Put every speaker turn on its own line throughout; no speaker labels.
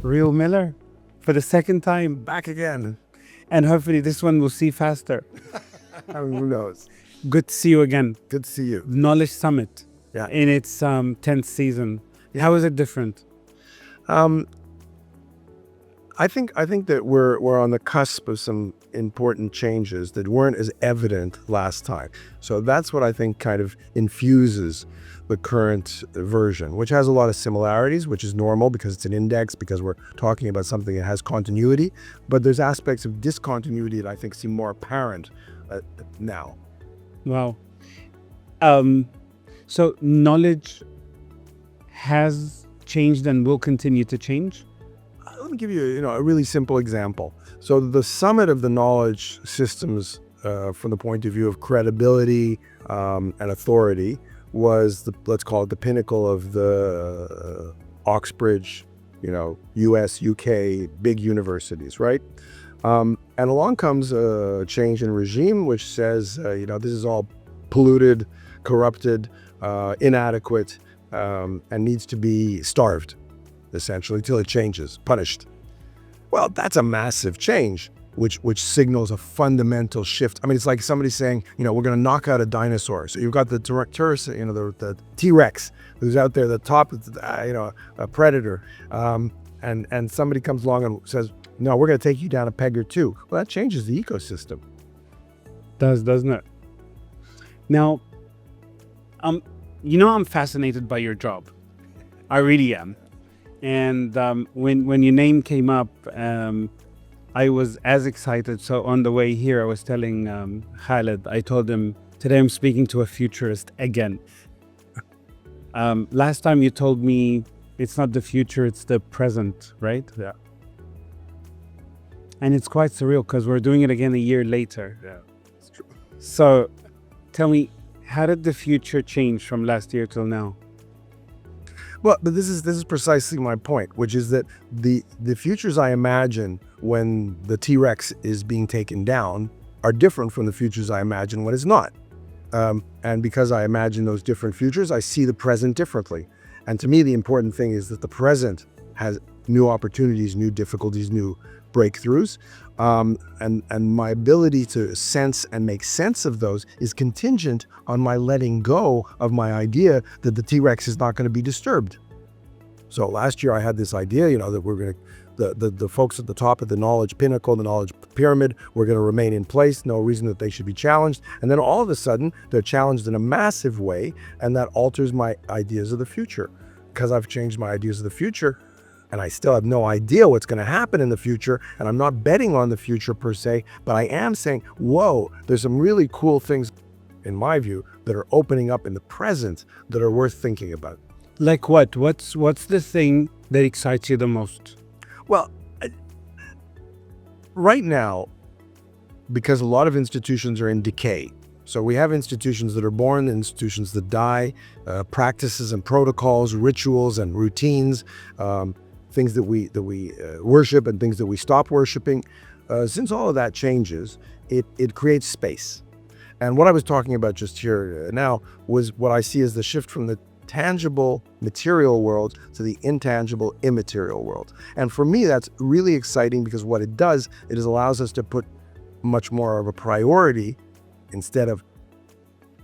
Riel Miller, for the second time.
Back again.
And hopefully this one will see faster.
Who knows?
Good to see you again.
Good to see you.
Knowledge Summit.
Yeah.
In its 10th season. How is it different?
I think that we're on the cusp of some important changes that weren't as evident last time. So that's what I think kind of infuses the current version, which has a lot of similarities, which is normal because it's an index, because we're talking about something that has continuity. But there's aspects of discontinuity that I think seem more apparent now.
Wow. So knowledge has changed and will continue to change?
Let me give you, a really simple example. So the summit of the knowledge systems, from the point of view of credibility and authority, was let's call it the pinnacle of the Oxbridge, US, UK, big universities, right? And along comes a change in regime, which says, this is all polluted, corrupted, inadequate, and needs to be starved, essentially, till it changes, punished. Well, that's a massive change, which signals a fundamental shift. I mean, it's like somebody saying, we're going to knock out a dinosaur. So you've got the the T-Rex who's out there, the top, a predator, and somebody comes along and says, no, we're going to take you down a peg or two. Well, that changes the ecosystem.
Doesn't it? Now, I'm fascinated by your job. I really am. And when your name came up, I was as excited. So on the way here, I was telling Khaled, I told him, today I'm speaking to a futurist again. Last time you told me it's not the future, it's the present, right?
Yeah.
And it's quite surreal because we're doing it again a year later.
Yeah, it's true.
So tell me, how did the future change from last year till now?
Well, but this is precisely my point, which is that the futures I imagine when the T-Rex is being taken down are different from the futures I imagine when it's not. And because I imagine those different futures, I see the present differently. And to me, the important thing is that the present has new opportunities, new difficulties, new breakthroughs. And my ability to sense and make sense of those is contingent on my letting go of my idea that the T-Rex is not going to be disturbed. So last year I had this idea, that we're going to, the folks at the top of the knowledge pinnacle, the knowledge pyramid, were going to remain in place, no reason that they should be challenged. And then all of a sudden they're challenged in a massive way, and that alters my ideas of the future. Because I've changed my ideas of the future, and I still have no idea what's going to happen in the future, and I'm not betting on the future per se, but I am saying, whoa, there's some really cool things, in my view, that are opening up in the present that are worth thinking about.
Like what? What's the thing that excites you the most?
Well, right now, because a lot of institutions are in decay, so we have institutions that are born, institutions that die, practices and protocols, rituals and routines, things that we worship and things that we stop worshiping. Since all of that changes, it creates space. And what I was talking about just here now was what I see as the shift from the tangible material world to the intangible immaterial world. And for me, that's really exciting because what it does, it allows us to put much more of a priority, instead of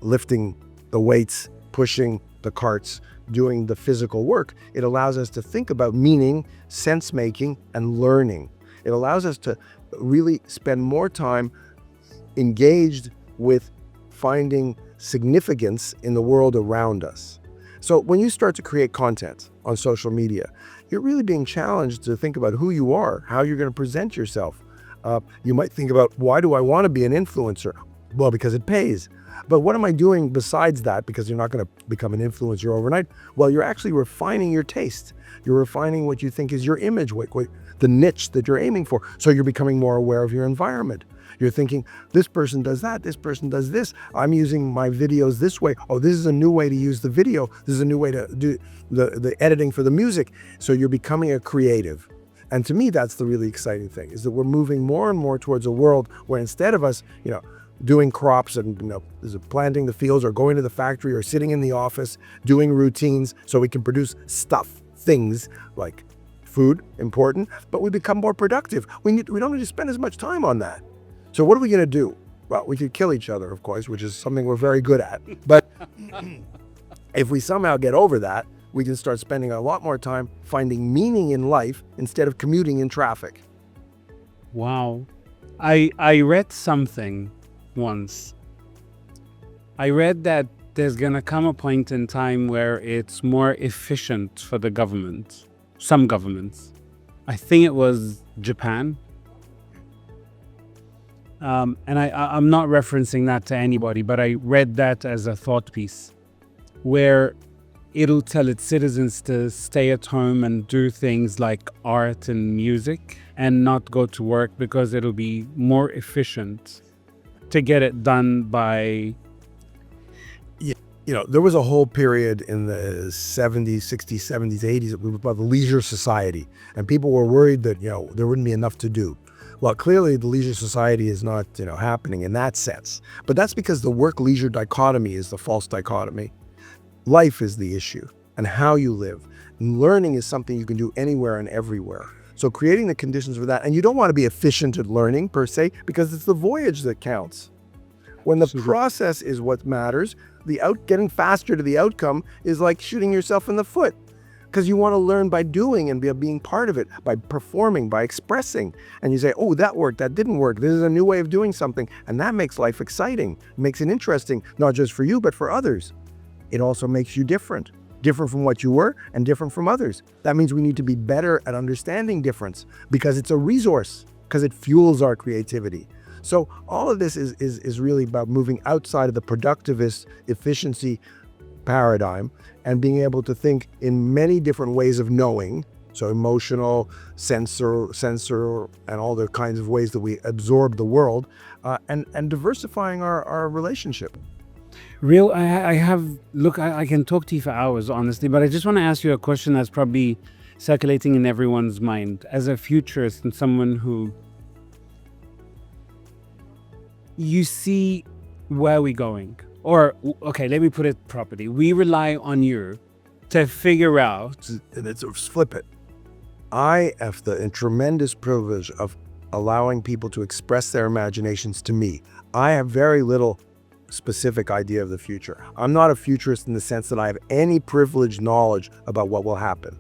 lifting the weights, pushing the carts, doing the physical work. It allows us to think about meaning, sense-making, and learning. It allows us to really spend more time engaged with finding significance in the world around us. So when you start to create content on social media, you're really being challenged to think about who you are, how you're going to present yourself. You might think about, why do I want to be an influencer? Well, because it pays. But what am I doing besides that? Because you're not going to become an influencer overnight. Well, you're actually refining your taste. You're refining what you think is your image, the niche that you're aiming for. So you're becoming more aware of your environment. You're thinking, this person does that, this person does this. I'm using my videos this way. Oh, this is a new way to use the video. This is a new way to do the editing for the music. So you're becoming a creative. And to me, that's the really exciting thing, is that we're moving more and more towards a world where instead of us, doing crops and planting the fields or going to the factory or sitting in the office doing routines so we can produce things like food, important, but we become more productive. We don't need to spend as much time on that. So what are we going to do? Well, we could kill each other, of course, which is something we're very good at. But if we somehow get over that, we can start spending a lot more time finding meaning in life instead of commuting in traffic.
Wow. I read something once. I read that there's going to come a point in time where it's more efficient for the government, some governments. I think it was Japan. And I'm not referencing that to anybody, but I read that as a thought piece where it'll tell its citizens to stay at home and do things like art and music and not go to work because it'll be more efficient to get it done by...
There was a whole period in the 70s, 60s, 70s, 80s about the leisure society, and people were worried that, there wouldn't be enough to do. Well, clearly the leisure society is not, happening in that sense, but that's because the work-leisure dichotomy is the false dichotomy. Life is the issue, and how you live. And learning is something you can do anywhere and everywhere. So creating the conditions for that, and you don't want to be efficient at learning per se, because it's the voyage that counts. When the process is what matters, getting faster to the outcome is like shooting yourself in the foot, because you want to learn by doing and being part of it, by performing, by expressing. And you say, oh, that worked, that didn't work. This is a new way of doing something. And that makes life exciting, makes it interesting, not just for you, but for others. It also makes you different from what you were and different from others. That means we need to be better at understanding difference because it's a resource, because it fuels our creativity. So all of this is really about moving outside of the productivist efficiency paradigm and being able to think in many different ways of knowing. So emotional, sensor, and all the kinds of ways that we absorb the world, and diversifying our relationship.
Riel, I can talk to you for hours, honestly, but I just want to ask you a question that's probably circulating in everyone's mind. As a futurist and someone who you see where we're going, or, okay, let me put it properly. We rely on you to figure out.
Let's flip it. I have the tremendous privilege of allowing people to express their imaginations to me. I have very little specific idea of the future. I'm not a futurist in the sense that I have any privileged knowledge about what will happen.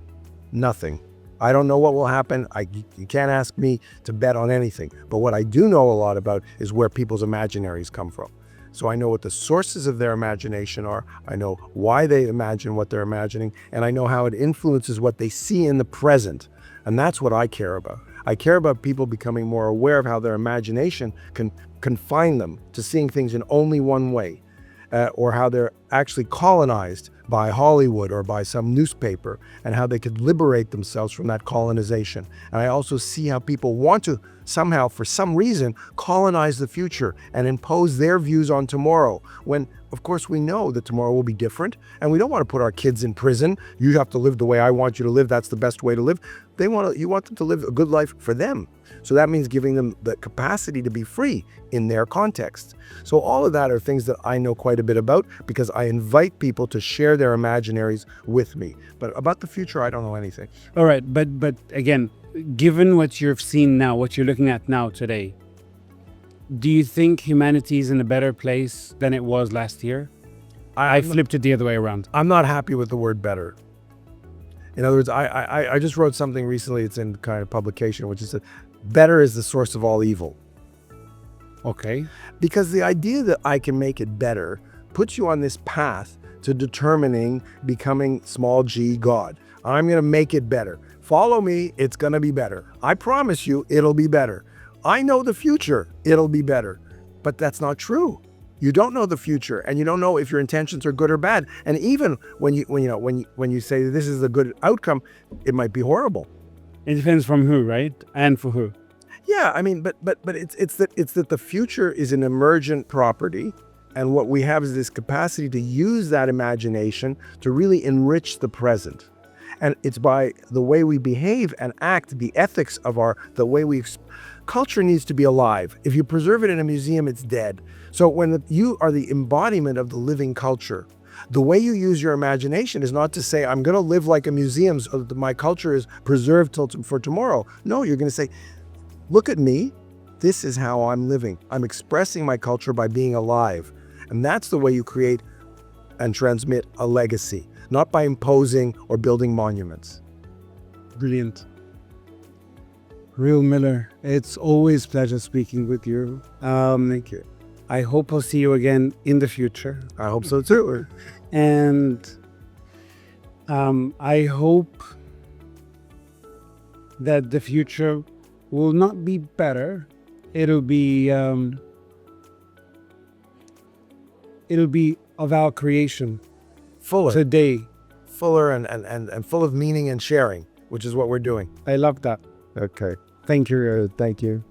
Nothing. I don't know what will happen. You can't ask me to bet on anything. But what I do know a lot about is where people's imaginaries come from. So I know what the sources of their imagination are. I know why they imagine what they're imagining, and I know how it influences what they see in the present. And that's what I care about. I care about people becoming more aware of how their imagination can confine them to seeing things in only one way, or how they're actually colonized by Hollywood or by some newspaper, and how they could liberate themselves from that colonization. And I also see how people want to somehow, for some reason, colonize the future and impose their views on tomorrow, when of course we know that tomorrow will be different, and we don't want to put our kids in prison. You have to live the way I want you to live. That's the best way to live. You want them to live a good life for them. So that means giving them the capacity to be free in their context. So all of that are things that I know quite a bit about, because I invite people to share their imaginaries with me. But about the future, I don't know anything.
All right, but again, given what you've seen now, what you're looking at now today, do you think humanity is in a better place than it was last year? I flipped it the other way around.
I'm not happy with the word better. In other words, I just wrote something recently, it's in kind of publication, which is that better is the source of all evil.
Okay.
Because the idea that I can make it better puts you on this path to becoming small g God. I'm going to make it better. Follow me, it's going to be better. I promise you, it'll be better. I know the future, it'll be better. But that's not true. You don't know the future, and you don't know if your intentions are good or bad. And even when you say this is a good outcome, it might be horrible.
It depends from who, right? And for who.
Yeah, I mean, but it's that the future is an emergent property, and what we have is this capacity to use that imagination to really enrich the present. And it's by the way we behave and act, the ethics of the way culture needs to be alive. If you preserve it in a museum, it's dead. So when you are the embodiment of the living culture, The way you use your imagination is not to say, I'm going to live like a museum so that my culture is preserved for tomorrow. No, you're going to say, look at me. This is how I'm living. I'm expressing my culture by being alive. And that's the way you create and transmit a legacy, not by imposing or building monuments.
Brilliant. Riel Miller, it's always a pleasure speaking with you.
Thank you.
I hope I'll see you again in the future.
I hope so too.
And I hope that the future will not be better. It'll be of our creation
Fuller.
today.
Fuller and full of meaning and sharing, which is what we're doing.
I love that.
Okay.
Thank you.
Thank you.